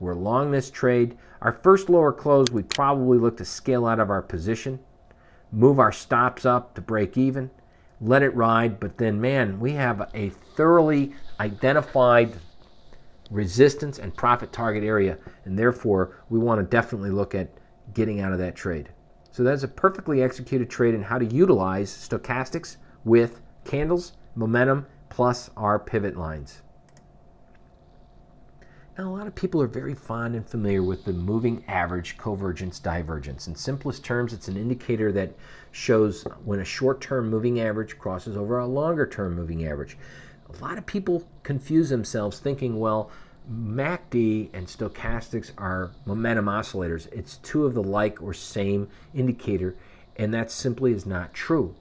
We're long this trade. Our first lower close, we probably look to scale out of our position, move our stops up to break even, let it ride, but then, man, we have a thoroughly identified resistance and profit target area, and therefore we want to definitely look at getting out of that trade. So that's a perfectly executed trade in how to utilize stochastics with candles, momentum, plus our pivot lines. Now, a lot of people are very fond and familiar with the moving average convergence divergence. In simplest terms, it's an indicator that shows when a short-term moving average crosses over a longer-term moving average. A lot of people confuse themselves thinking, well, MACD and stochastics are momentum oscillators. It's two of the like or same indicator, and that simply is not true.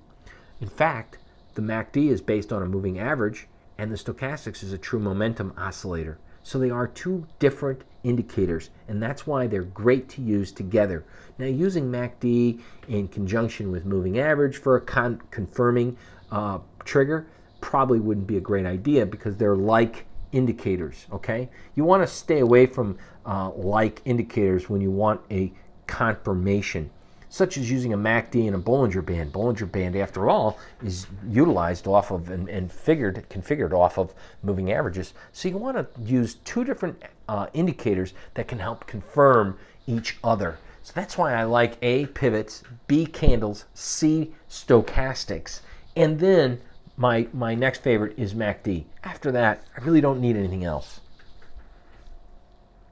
In fact, the MACD is based on a moving average, and the stochastics is a true momentum oscillator. So they are two different indicators, and that's why they're great to use together. Now, using MACD in conjunction with moving average for a confirming trigger probably wouldn't be a great idea because they're like indicators, okay? You want to stay away from like indicators when you want a confirmation, such as using a MACD and a Bollinger Band. Bollinger Band, after all, is utilized off of and configured off of moving averages. So you want to use two different indicators that can help confirm each other. So that's why I like A, pivots, B, candles, C, stochastics, and then my next favorite is MACD. After that, I really don't need anything else.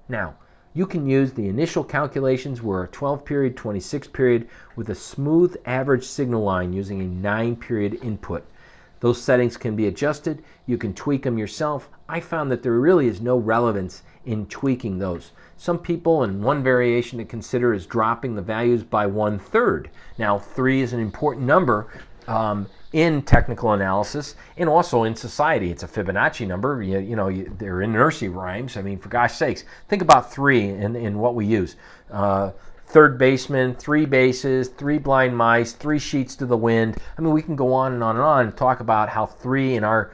Now, you can use the initial calculations were a 12-period, 26-period with a smooth average signal line using a 9-period input. Those settings can be adjusted. You can tweak them yourself. I found that there really is no relevance in tweaking those. Some people, and one variation to consider is dropping the values by 1/3. Now, 3 is an important number in technical analysis and also in society. It's a Fibonacci number. They're in nursery rhymes. I mean, for gosh sakes, think about 3 in what we use. Third baseman, 3 bases, 3 blind mice, 3 sheets to the wind. I mean, we can go on and on and on and talk about how 3 in our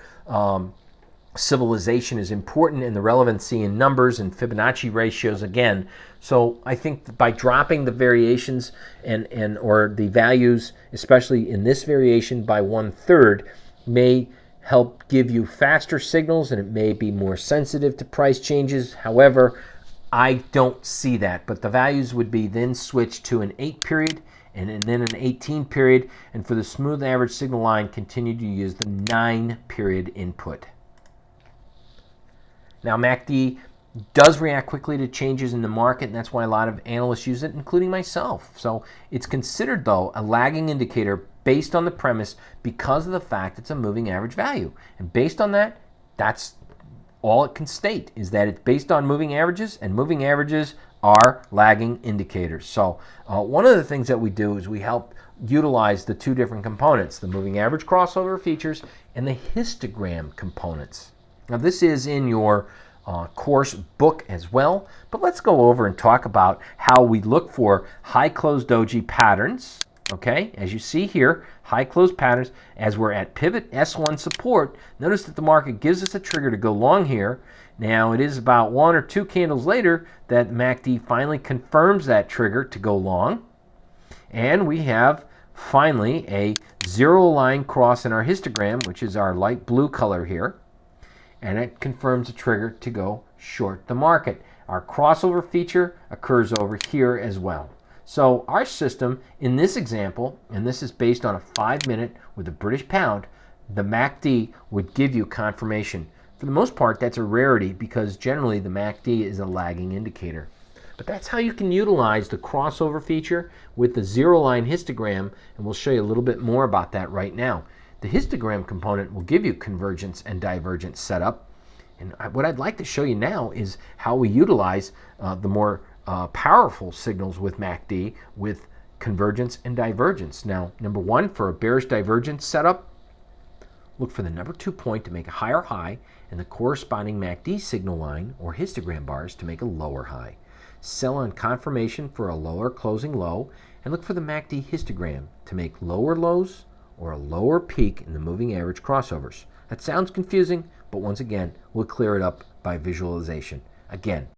civilization is important and the relevancy in numbers and Fibonacci ratios again. So I think by dropping the variations or the values, especially in this variation by 1/3, may help give you faster signals and it may be more sensitive to price changes. However, I don't see that, but the values would be then switched to an 8-period and then an 18-period, and for the smooth average signal line, continue to use the 9-period input. Now, MACD does react quickly to changes in the market, and that's why a lot of analysts use it, including myself. So it's considered, though, a lagging indicator based on the premise because of the fact it's a moving average value. And based on that, that's all it can state, is that it's based on moving averages, and moving averages are lagging indicators. So one of the things that we do is we help utilize the two different components, the moving average crossover features and the histogram components. Now, this is in your course book as well, but let's go over and talk about how we look for high close doji patterns. Okay, as you see here, high close patterns as we're at pivot S1 support. Notice that the market gives us a trigger to go long here. Now, it is about 1 or 2 candles later that MACD finally confirms that trigger to go long, and we have finally a zero line cross in our histogram, which is our light blue color here. And it confirms a trigger to go short the market. Our crossover feature occurs over here as well. So our system in this example, and this is based on a 5-minute with the British pound, the MACD would give you confirmation. For the most part, that's a rarity because generally the MACD is a lagging indicator. But that's how you can utilize the crossover feature with the zero line histogram, and we'll show you a little bit more about that right now. The histogram component will give you convergence and divergence setup. And what I'd like to show you now is how we utilize the more powerful signals with MACD with convergence and divergence. Now, number 1, for a bearish divergence setup, look for the number 2 point to make a higher high and the corresponding MACD signal line or histogram bars to make a lower high. Sell on confirmation for a lower closing low and look for the MACD histogram to make lower lows or a lower peak in the moving average crossovers. That sounds confusing, but once again, we'll clear it up by visualization. Again,